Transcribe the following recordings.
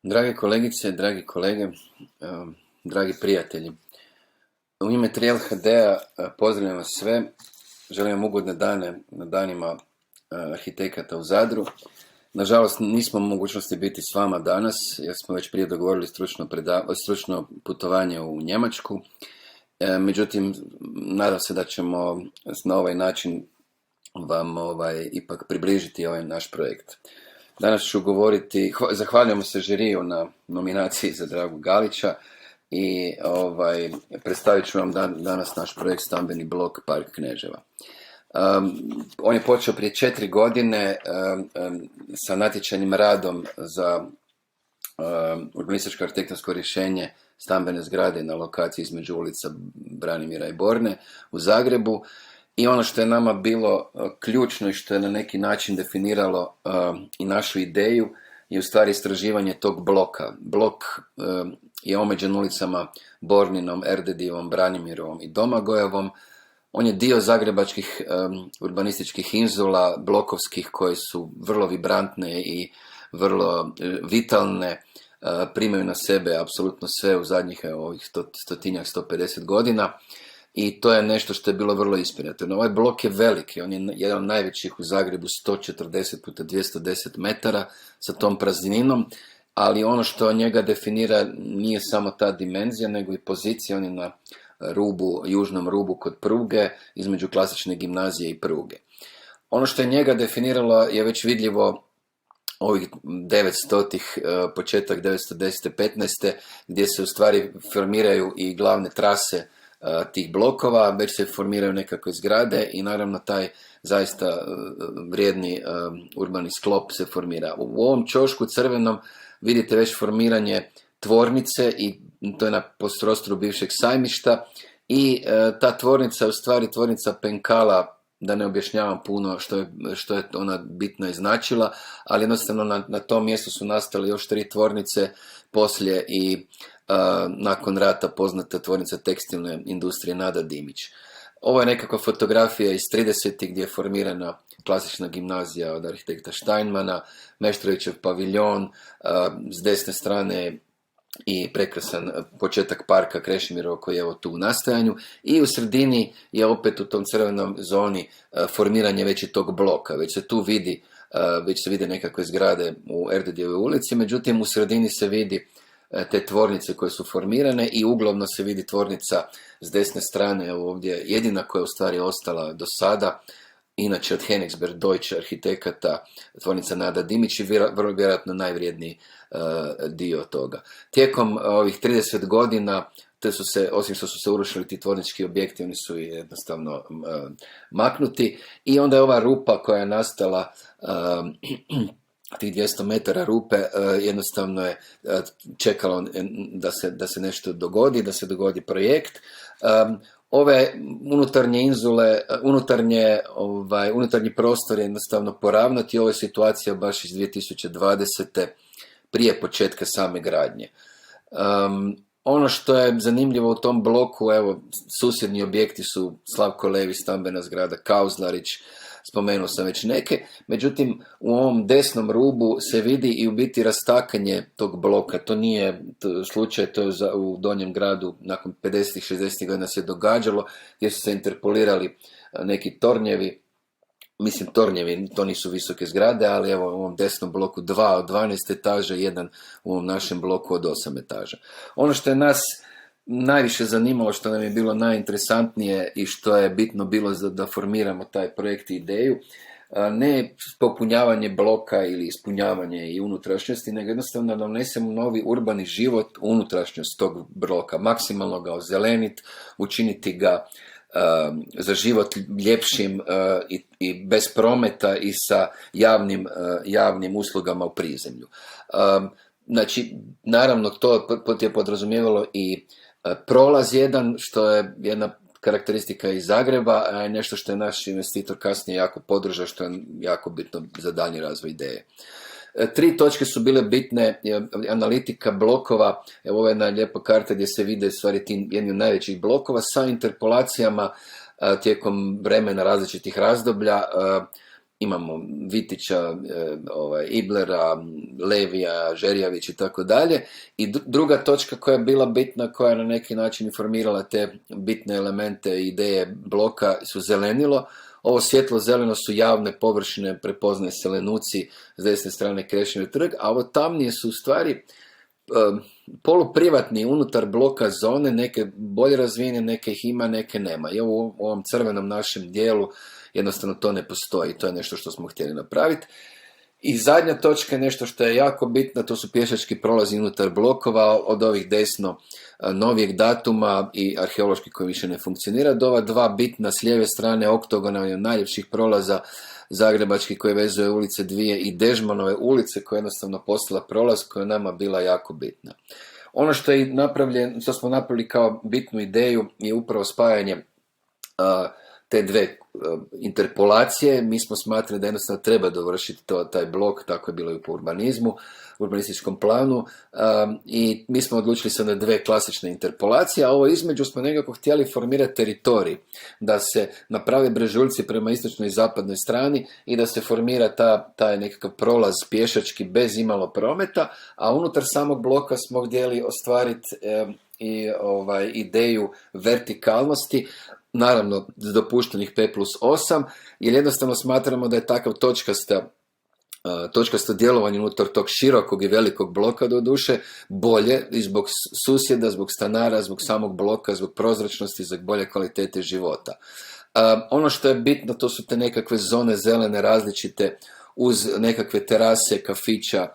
Drage kolegice, dragi kolege, dragi prijatelji. U ime Triel HD-a pozdravljam vas sve. Želim vam ugodne dane na danima arhitekata u Zadru. Nažalost, nismo u mogućnosti biti s vama danas, jer smo već prije dogovorili stručno putovanje u Njemačku. Međutim, nadam se da ćemo na ovaj način vam ipak približiti ovaj naš projekt. Danas ću govoriti, zahvaljujemo se žiriju na nominaciji za Dragu Galića i predstavit ću vam danas naš projekt Stambeni blok Park Kneževa. On je počeo prije 4 godine sa natječajnim radom za urbanističko arhitektonsko rješenje stambene zgrade na lokaciji između ulica Branimira i Borne u Zagrebu. I ono što je nama bilo ključno i što je na neki način definiralo i našu ideju je u stvari istraživanje tog bloka. Blok je omeđen ulicama Borninom, Erdedijevom, Branimirovom i Domagojevom. On je dio zagrebačkih urbanističkih inzula, blokovskih, koje su vrlo vibrantne i vrlo vitalne, primaju na sebe apsolutno sve u zadnjih ovih 150 godina. I to je nešto što je bilo vrlo inspirativno. Ovaj blok je veliki, on je jedan od najvećih u Zagrebu, 140 puta 210 metara sa tom prazninom, ali ono što njega definira nije samo ta dimenzija, nego i pozicija. On je na južnom rubu kod pruge, između klasične gimnazije i pruge. Ono što je njega definiralo je već vidljivo ovih 900-ih, početak 910. 15. gdje se u stvari formiraju i glavne trase tih blokova, već se formiraju nekakve zgrade i naravno taj zaista vrijedni urbani sklop se formira. U ovom ćošku crvenom vidite već formiranje tvornice i to je na prostoru bivšeg sajmišta i ta tvornica je u stvari tvornica Penkala, da ne objašnjavam puno što je ona bitno i značila, ali jednostavno na tom mjestu su nastale još 3 tvornice poslije i nakon rata poznata tvornica tekstilne industrije Nada Dimić. Ovo je nekakva fotografija iz 30. gdje je formirana klasična gimnazija od arhitekta Steinmana, Meštrovićev paviljon, s desne strane i prekrasan početak parka Krešimirova koji je evo tu u nastajanju i u sredini je opet u tom crvenom zoni formiranje već i tog bloka. Već se vide nekakve zgrade u Erdedijevoj ulici, međutim u sredini se vidi te tvornice koje su formirane i uglavnom se vidi tvornica s desne strane ovdje, jedina koja je u stvari ostala do sada, inače od Henigsberg Deutsche arhitekata, tvornica Nada Dimić i vrlo vjerojatno najvrijedniji dio toga. Tijekom ovih 30 godina, osim što su se urušili ti tvornički objekti, oni su jednostavno maknuti i onda je ova rupa koja je nastala tih 200 metara rupe jednostavno je čekalo da se nešto dogodi, da se dogodi projekt. Ove unutarnje inzule, unutarnji prostor je jednostavno poravnati. Ovo je situacija baš iz 2020. prije početka same gradnje. Ono što je zanimljivo u tom bloku, evo, susjedni objekti su Slavko Levi, stambena zgrada, Kauzlarić, spomenuo sam već neke, međutim u ovom desnom rubu se vidi i u biti rastakanje tog bloka. To nije slučaj, to je u Donjem gradu nakon 50. 60. godina se događalo, gdje su se interpolirali neki tornjevi, to nisu visoke zgrade, ali evo u ovom desnom bloku 2 od 12 etaža, jedan u ovom našem bloku od 8 etaža. Ono što je nas najviše zanimalo, što nam je bilo najinteresantnije i što je bitno bilo da formiramo taj projekt i ideju, ne popunjavanje bloka ili ispunjavanje i unutrašnjosti, nego jednostavno da donesemo novi urbani život u unutrašnjost tog bloka, maksimalno ga ozeleniti, učiniti ga za život ljepšim i bez prometa i sa javnim uslugama u prizemlju. Znači, naravno, to je podrazumijevalo i prolaz jedan, što je jedna karakteristika iz Zagreba, a je nešto što je naš investitor kasnije jako podržao, što je jako bitno za daljnji razvoj ideje. 3 točke su bile bitne, analitika blokova, evo ovo je jedna lijepa karta gdje se vide stvari jedni od najvećih blokova sa interpolacijama tijekom vremena različitih razdoblja, imamo Vitića, Iblera, Levija, Žerjavić i tako dalje. I druga točka koja je bila bitna, koja je na neki način informirala te bitne elemente i ideje bloka, su zelenilo. Ovo svjetlo zeleno su javne površine, prepoznaje Selenuci, s desne strane Krešimir trg, a ovo tamnije su u stvari poluprivatni unutar bloka zone, neke bolje razvijene, neke ih ima, neke nema. I ovo u ovom crvenom našem dijelu jednostavno to ne postoji, to je nešto što smo htjeli napraviti. I zadnja točka je nešto što je jako bitno, to su pješački prolazi unutar blokova, od ovih desno novijeg datuma i arheološki koji više ne funkcionira, do ova dva bitna s lijeve strane oktogona od najljepših prolaza zagrebački koji vezuje ulice dvije i Dežmanove ulice koja je jednostavno postala prolaz koja je nama bila jako bitna. Ono što je napravljeno, što smo napravili kao bitnu ideju je upravo spajanje te dve interpolacije. Mi smo smatrali da jednostavno treba dovršiti taj blok, tako je bilo i po urbanističkom planu, i mi smo odlučili se na dve klasične interpolacije, a ovo između smo nekako htjeli formirati teritorij, da se naprave brežuljci prema istočnoj i zapadnoj strani i da se formira taj nekakav prolaz pješački bez imalo prometa, a unutar samog bloka smo htjeli ostvariti ideju vertikalnosti, naravno s dopuštenih 5+8, jer jednostavno smatramo da je takav točkasto djelovanje unutar tog širokog i velikog bloka doduše bolje i zbog susjeda, zbog stanara, zbog samog bloka, zbog prozračnosti, zbog bolje kvalitete života. Ono što je bitno, to su te nekakve zone zelene različite uz nekakve terase, kafića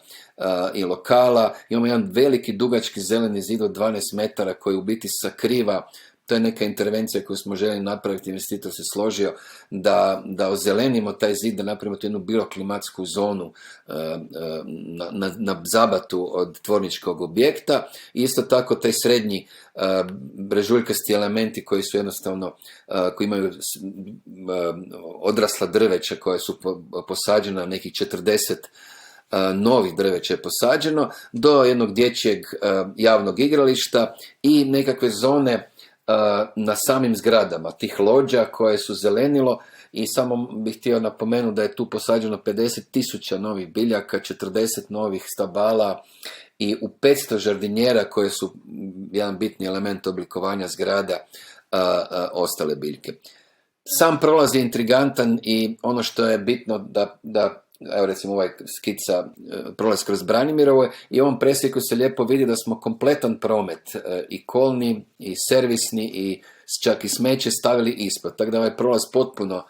i lokala. Imamo jedan veliki dugački zeleni zid od 12 metara koji u biti sakriva. To je neka intervencija koju smo željeli napraviti, investitor se složio da ozelenimo taj zid, da napravimo tu jednu bioklimatsku zonu na zabatu od tvorničkog objekta. Isto tako taj srednji brežuljkasti elementi koji su jednostavno, koji imaju odrasla drveća koja su posađena, nekih 40 novih drveća je posađeno, do jednog dječjeg javnog igrališta i nekakve zone na samim zgradama, tih lođa koje su zelenilo, i samo bih htio napomenuti da je tu posađeno 50.000 novih biljaka, 40 novih stabala i u 500 žardinjera koje su jedan bitni element oblikovanja zgrada ostale biljke. Sam prolaz je intrigantan i ono što je bitno da evo recimo ovaj skica prolaz kroz Branimirovo i u ovom presjeku se lijepo vidi da smo kompletan promet i kolni i servisni i čak i smeće stavili ispod, tako da ovaj prolaz potpuno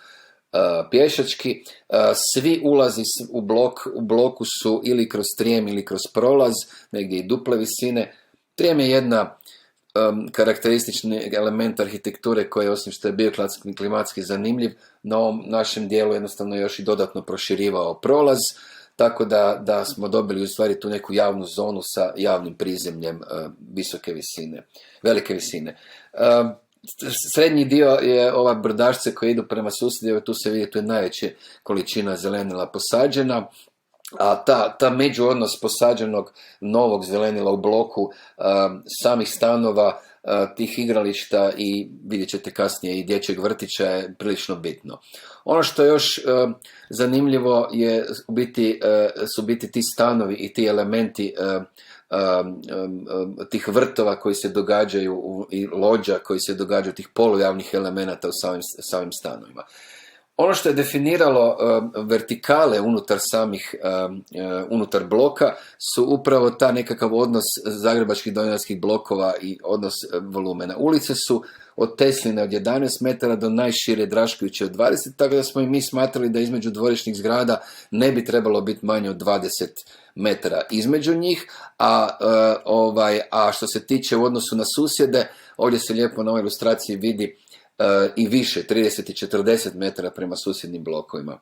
pješački. Svi ulazi u bloku su ili kroz trijem ili kroz prolaz, negdje i duple visine. Trijem je jedna karakteristični element arhitekture koji, osim što je bio klimatski zanimljiv, na ovom našem dijelu jednostavno još i dodatno proširivao prolaz, tako da smo dobili u stvari tu neku javnu zonu sa javnim prizemljem velike visine. Srednji dio je ova brdašce koje idu prema susjedima, tu se vidi, tu je najveća količina zelenila posađena, a ta međuodnos posađenog novog zelenila u bloku, samih stanova, tih igrališta i vidjet ćete kasnije i dječjeg vrtića je prilično bitno. Ono što je još zanimljivo je su biti ti stanovi i ti elementi tih vrtova koji se događaju i lođa koji se događaju, tih polujavnih elemenata u samim stanovima. Ono što je definiralo vertikale unutar bloka su upravo ta nekakav odnos zagrebačkih donjorskih blokova i odnos volumena. Ulice su od Tesline od 11 metara do najšire Draškovića od 20, tako da smo i mi smatrali da između dvorišnih zgrada ne bi trebalo biti manje od 20 metara između njih, a što se tiče u odnosu na susjede, ovdje se lijepo na ovoj ilustraciji vidi i više, 30 i 40 metara prema susjednim blokovima.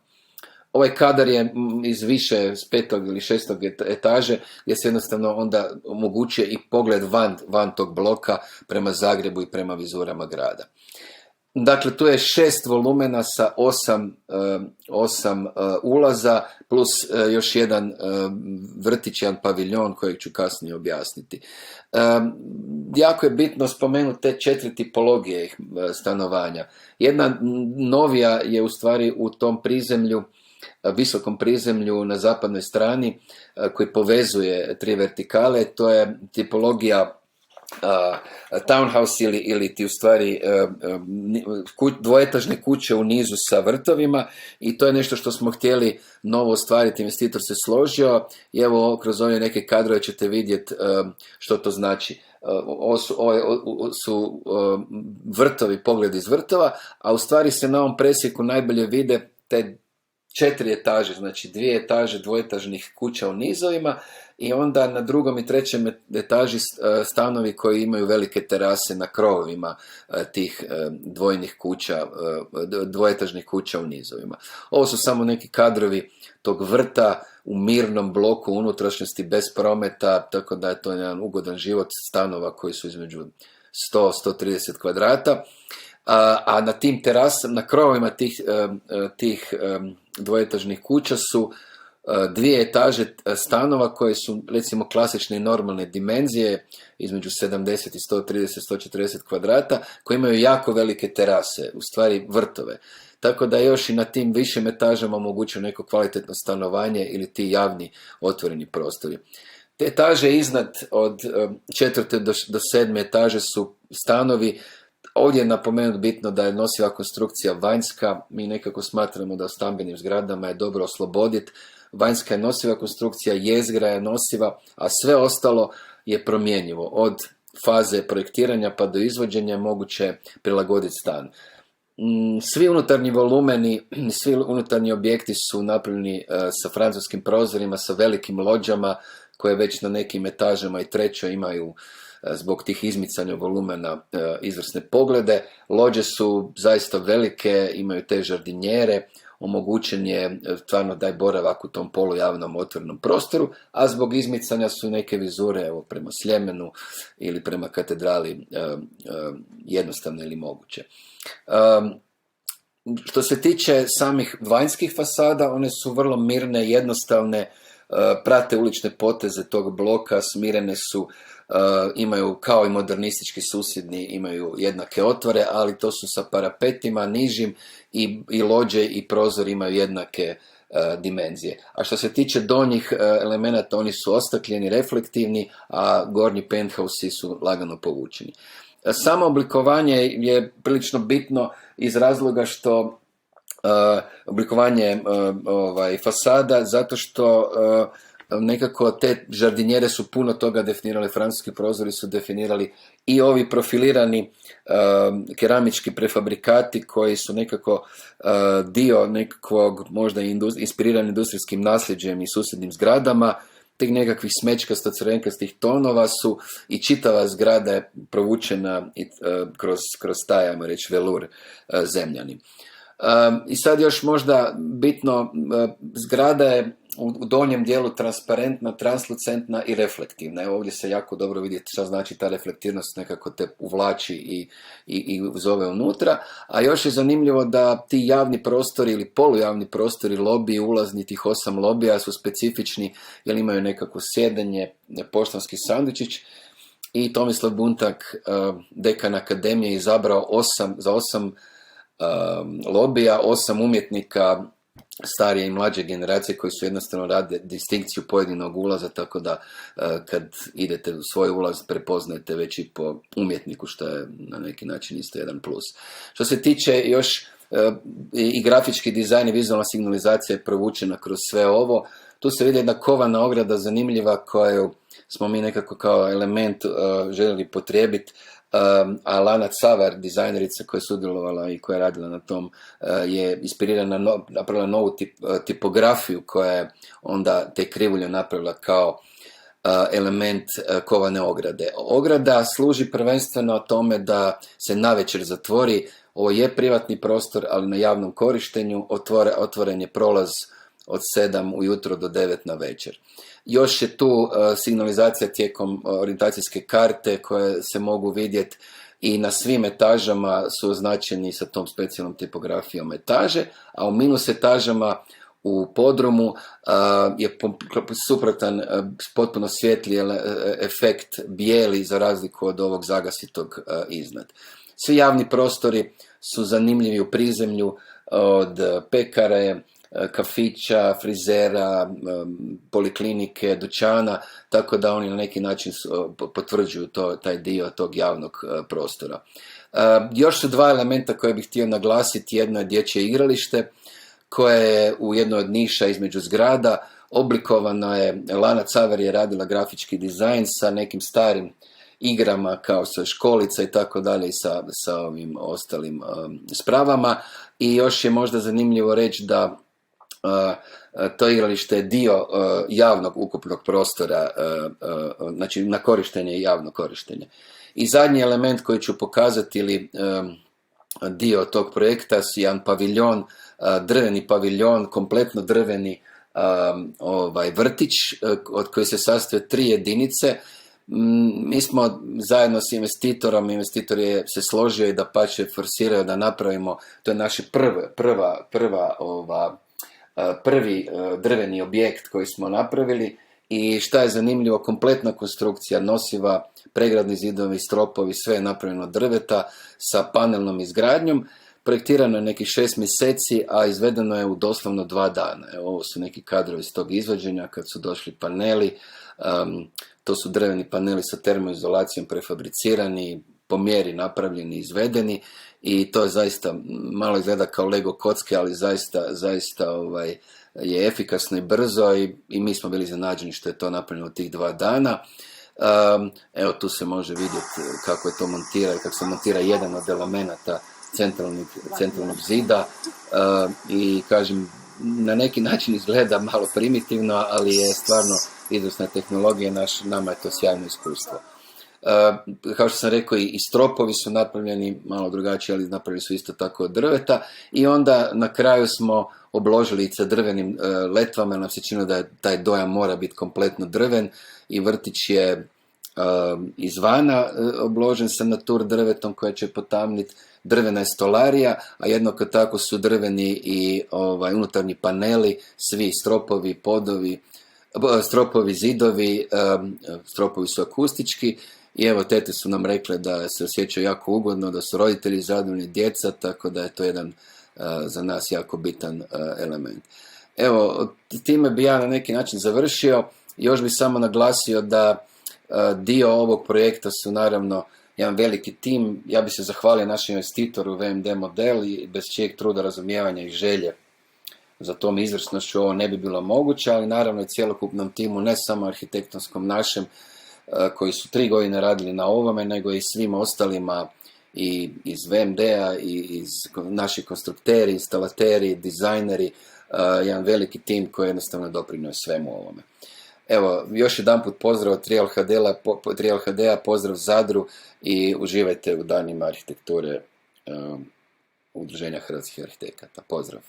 Ovaj kadar je iz više, s 5. ili 6. etaže, gdje se jednostavno onda omogućuje i pogled van tog bloka prema Zagrebu i prema vizurama grada. Dakle, tu je 6 volumena sa 8 ulaza, plus još jedan vrtić, jedan paviljon kojeg ću kasnije objasniti. Jako je bitno spomenuti te 4 tipologije stanovanja. Jedna novija je u stvari u tom prizemlju visokom prizemlju na zapadnoj strani koji povezuje tri vertikale. To je tipologija townhouse ili ti u stvari dvoetažne kuće u nizu sa vrtovima, i to je nešto što smo htjeli novo ostvariti. Investitor se složio i evo kroz ove neke kadrove ćete vidjeti što to znači. Ovo su vrtovi, pogled iz vrtova, a u stvari se na ovom presjeku najbolje vide te 4 etaže, znači 2 etaže dvoetažnih kuća u nizovima, i onda na drugom i trećem etaži stanovi koji imaju velike terase na krovovima tih dvojnih kuća, dvoetažnih kuća u nizovima. Ovo su samo neki kadrovi tog vrta u mirnom bloku unutrašnjosti bez prometa, tako da je to jedan ugodan život stanova koji su između 100-130 kvadrata. A na tim terasama, na krovovima tih dvoetažnih kuća su 2 etaže stanova koje su recimo klasične i normalne dimenzije, između 70 i 130-140 kvadrata, koji imaju jako velike terase, u stvari vrtove. Tako da još i na tim višim etažama omogućuje neko kvalitetno stanovanje ili ti javni otvoreni prostori. Te etaže iznad od 4. do 7. etaže su stanovi. Ovdje je napomenuti bitno da je nosiva konstrukcija vanjska. Mi nekako smatramo da u stambenim zgradama je dobro osloboditi. Vanjska je nosiva konstrukcija, jezgra je nosiva, a sve ostalo je promjenjivo. Od faze projektiranja pa do izvođenja moguće prilagoditi stan. Svi unutarnji volumeni, svi unutarnji objekti su napravljeni sa francuskim prozorima, sa velikim lođama koje već na nekim etažama i trećoj imaju zbog tih izmicanja volumena izvrsne poglede. Lođe su zaista velike, imaju te žardinjere, omogućen je stvarno daj boravak u tom polujavnom otvorenom prostoru, a zbog izmicanja su neke vizure, evo, prema Sljemenu ili prema katedrali jednostavne ili moguće. Što se tiče samih vanjskih fasada, one su vrlo mirne, jednostavne, prate ulične poteze tog bloka, smirene su, imaju kao i modernistički susjedni, imaju jednake otvore, ali to su sa parapetima nižim i lođe i prozor imaju jednake dimenzije. A što se tiče donjih elemenata, oni su ostakljeni, reflektivni, a gornji penthouse su lagano povučeni. Samo oblikovanje je prilično bitno iz razloga što oblikovanje fasada, zato što nekako te žardinjere su puno toga definirali, francuski prozori su definirali i ovi profilirani keramički prefabrikati koji su nekako dio nekakvog možda inspiriran industrijskim nasljeđem i susjednim zgradama. Tih nekakvih smečkasto-crvenkastih tonova su i čitava zgrada je provučena kroz taj, ajmo reći, velur zemljani. I sad još možda bitno, zgrada je u donjem dijelu transparentna, translucentna i reflektivna. Evo ovdje se jako dobro vidjeti šta znači ta reflektivnost, nekako te uvlači i zove unutra. A još je zanimljivo da ti javni prostori ili polujavni prostori, lobiji, ulazni, tih 8 lobija su specifični jer imaju nekako sjedenje, poštanski sandučić. I Tomislav Buntak, dekan akademije, izabrao 8 lobija, 8 umjetnika starije i mlađe generacije koji su jednostavno rade distinkciju pojedinog ulaza, tako da kad idete u svoj ulaz prepoznajete već i po umjetniku, što je na neki način isto jedan plus. Što se tiče još i grafički dizajn i vizualna signalizacija je provučena kroz sve ovo. Tu se vidi jedna kovana ograda zanimljiva koju smo mi nekako kao element željeli potrijebiti. A Lana Cavar, dizajnerica koja je sudjelovala i koja je radila na tom, je inspirirana, napravila novu tipografiju koja je onda te krivulje napravila kao element kovane ograde. Ograda služi prvenstveno tome da se navečer zatvori. Ovo je privatni prostor, ali na javnom korištenju otvoren je prolaz od 7 ujutro do 9 na večer. Još je tu signalizacija tijekom orijentacijske karte koje se mogu vidjeti i na svim etažama su označeni sa tom specijalnom tipografijom etaže, a u minus etažama u podrumu je suprotan potpuno svijetli efekt bijeli za razliku od ovog zagasitog iznad. Svi javni prostori su zanimljivi u prizemlju, od pekare kafića, frizera, poliklinike, dućana, tako da oni na neki način potvrđuju taj dio tog javnog prostora. Još su dva elementa koje bih htio naglasiti. Jedno je dječje igralište koje je u jednoj od niša između zgrada. Oblikovano je, Lana Caver je radila grafički dizajn sa nekim starim igrama kao sa školica i tako dalje i sa ovim ostalim spravama. I još je možda zanimljivo reći da to igralište je dio javnog ukupnog prostora, znači na korištenje i javno korištenje. I zadnji element koji ću pokazati ili dio tog projekta je jedan paviljon, drveni paviljon, kompletno drveni vrtić od koji se sastoji 3 jedinice. Mi smo zajedno s investitorom, investitor je se složio i dapače forsirao da napravimo, to je naš prvi drveni objekt koji smo napravili. I šta je zanimljivo, kompletna konstrukcija, nosiva, pregradni zidovi, stropovi, sve je napravljeno od drveta sa panelnom izgradnjom. Projektirano je nekih 6 mjeseci, a izvedeno je u doslovno 2 dana. Evo, ovo su neki kadrovi iz tog izvođenja kad su došli paneli. To su drveni paneli sa termoizolacijom prefabricirani, po mjeri napravljeni, izvedeni i to je zaista, malo izgleda kao Lego kocke, ali zaista je efikasno i brzo i mi smo bili iznenađeni što je to napravljeno u tih 2 dana. Evo tu se može vidjeti kako je to montira i kako se montira jedan od elemenata centralnog zida i kažem, na neki način izgleda malo primitivno, ali je stvarno izvrsna tehnologija, nama je to sjajno iskustvo. Kao što sam rekao, i stropovi su napravljeni malo drugačije, ali napravljeni su isto tako od drveta i onda na kraju smo obložili sa drvenim letvama, jer nam se činilo da taj dojam mora biti kompletno drven i vrtić je izvana obložen sa natur drvetom koja će potamniti. Drvena je stolarija, a jednako tako su drveni i unutarnji paneli, svi stropovi, podovi, stropovi, zidovi, stropovi su akustički i evo tete su nam rekle da se osjećaju jako ugodno, da su roditelji zadovoljni, djeca, tako da je to jedan za nas jako bitan element. Evo, time bi ja na neki način završio. Još bi samo naglasio da dio ovog projekta su naravno jedan veliki tim. Ja bi se zahvalio našem investitoru VMD Model i bez čijeg truda, razumijevanja i želje za tom izvrsnošću ovo ne bi bilo moguće, ali naravno i cjelokupnom timu, ne samo arhitektonskom našem, koji su 3 godine radili na ovome, nego i svim ostalima i iz VMD-a i iz naši konstrukteri, instalateri, dizajneri, jedan veliki tim koji jednostavno doprinio svemu ovome. Evo, još jedan put pozdrav od Trial HD-a, pozdrav Zadru i uživajte u danima arhitekture Udruženja hrvatskih arhitekata. Pozdrav!